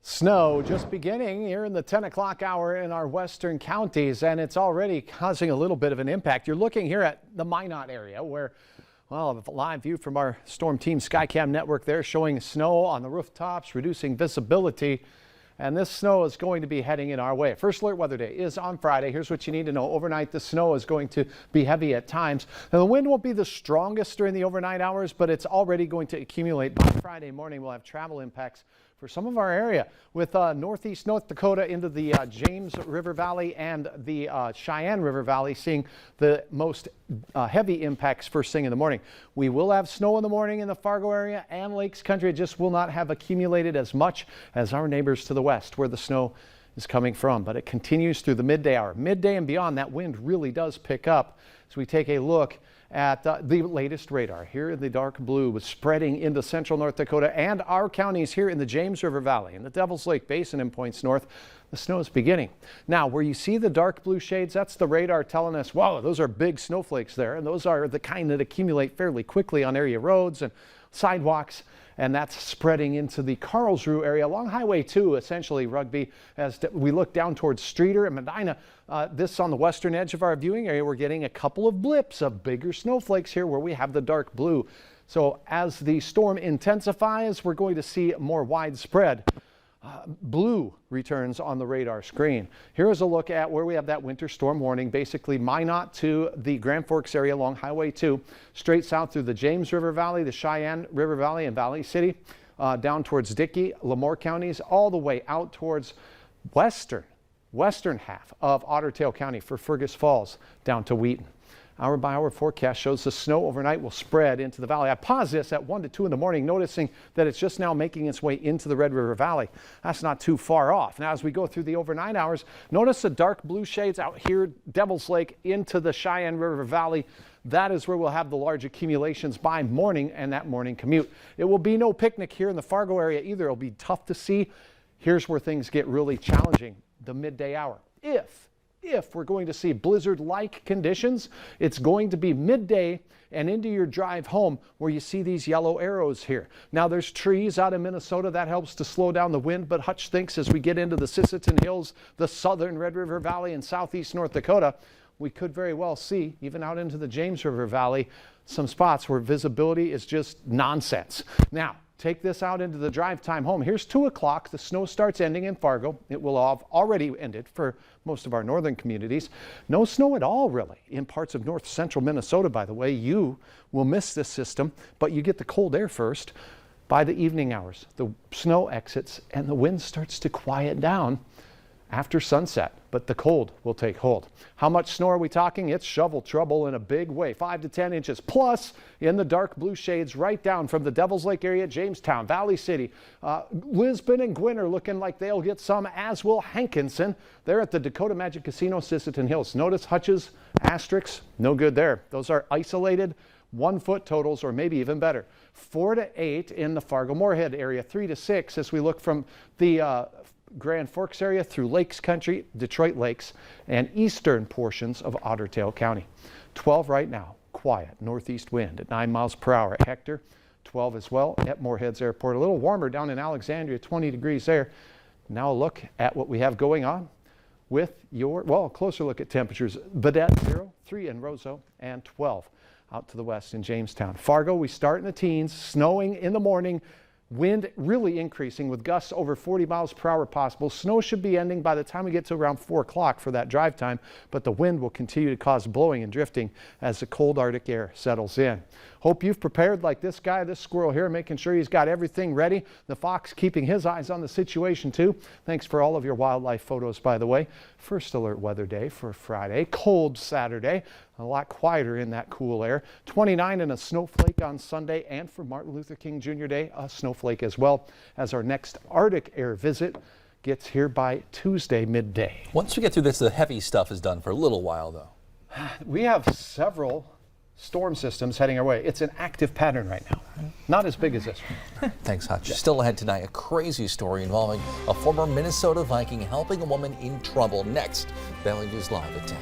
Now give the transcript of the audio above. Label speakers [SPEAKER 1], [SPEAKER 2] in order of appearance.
[SPEAKER 1] Snow just beginning here in the 10 o'clock hour in our western counties, and it's already causing a little bit of an impact. You're looking here at the Minot area where, well, a live view from our Storm Team Skycam network there showing snow on the rooftops, reducing visibility. And this snow is going to be heading in our way. First alert weather day is on Friday. Here's what you need to know. Overnight, the snow is going to be heavy at times. Now, the wind won't be the strongest during the overnight hours, but it's already going to accumulate. By Friday morning, we'll have travel impacts for some of our area with northeast North Dakota into the James River Valley and the Cheyenne River Valley seeing the most heavy impacts first thing in the morning. We will have snow in the morning in the Fargo area and Lakes Country. It just will not have accumulated as much as our neighbors to the west where the snow is coming from, but it continues through the midday hour. Midday and beyond, that wind really does pick up as we take a look at the latest radar here in the dark blue, spreading into central North Dakota and our counties here in the James River Valley and the Devil's Lake Basin and points north. The snow is beginning. Now, where you see the dark blue shades, that's the radar telling us, wow, those are big snowflakes there. And those are the kind that accumulate fairly quickly on area roads and sidewalks. And that's spreading into the Carlsruhe area along Highway 2, essentially Rugby, as we look down towards Streeter and Medina. This on the western edge of our viewing area, we're getting a couple of blips of bigger snowflakes here where we have the dark blue. So as the storm intensifies, we're going to see more widespread blue returns on the radar screen. Here is a look at where we have that winter storm warning, basically Minot to the Grand Forks area along Highway 2, straight south through the James River Valley, the Cheyenne River Valley and Valley City, down towards Dickey, Lemoore counties, all the way out towards western half of Otter Tail County for Fergus Falls down to Wheaton. Hour by hour forecast shows the snow overnight will spread into the valley. I pause this at 1 to 2 in the morning, noticing that it's just now making its way into the Red River Valley. That's not too far off. Now, as we go through the overnight hours, notice the dark blue shades out here, Devil's Lake into the Cheyenne River Valley. That is where we'll have the large accumulations by morning and that morning commute. It will be no picnic here in the Fargo area either. It'll be tough to see. Here's where things get really challenging, the midday hour. If we're going to see blizzard-like conditions, it's going to be midday and into your drive home where you see these yellow arrows here. Now, there's trees out in Minnesota that helps to slow down the wind, but Hutch thinks as we get into the Sisseton Hills, the southern Red River Valley and southeast North Dakota, we could very well see, even out into the James River Valley, some spots where visibility is just nonsense. Now, take this out into the drive time home. Here's 2 o'clock. The snow starts ending in Fargo. It will have already ended for most of our northern communities. No snow at all, really, in parts of north central Minnesota, by the way. You will miss this system, but you get the cold air first. By the evening hours, the snow exits and the wind starts to quiet down after sunset, but the cold will take hold. How much snow are we talking? It's shovel trouble in a big way, 5 to 10 inches plus in the dark blue shades right down from the Devil's Lake area, Jamestown, Valley City, Lisbon and Gwinn are looking like they'll get some, as will Hankinson. They're at the Dakota Magic Casino, Sisseton Hills. Notice Hutch's asterisks, no good there. Those are isolated 1 foot totals or maybe even better. 4 to 8 in the Fargo-Moorhead area, 3 to 6 as we look from the Grand Forks area through Lakes Country, Detroit Lakes, and eastern portions of Otter Tail County. 12 right now, quiet, northeast wind at 9 miles per hour at Hector. 12 as well at Moorheads Airport. A little warmer down in Alexandria, 20 degrees there. Now a look at what we have going on with a closer look at temperatures. Vedette 0, 3 in Roseau, and 12 out to the west in Jamestown. Fargo, we start in the teens, snowing in the morning. Wind really increasing with gusts over 40 miles per hour possible. Snow should be ending by the time we get to around 4 o'clock for that drive time, but the wind will continue to cause blowing and drifting as the cold Arctic air settles in. Hope you've prepared like this guy, this squirrel here, making sure he's got everything ready. The fox keeping his eyes on the situation too. Thanks for all of your wildlife photos, by the way. First alert weather day for Friday, cold Saturday. A lot quieter in that cool air. 29 and a snowflake on Sunday, and for Martin Luther King Jr. Day, a snowflake as well, as our next Arctic air visit gets here by Tuesday midday.
[SPEAKER 2] Once we get through this, the heavy stuff is done for a little while, though.
[SPEAKER 1] We have several storm systems heading our way. It's an active pattern right now. Not as big as this one.
[SPEAKER 2] Thanks, Hutch. Still ahead tonight, a crazy story involving a former Minnesota Viking helping a woman in trouble. Next, Valley News Live at 10.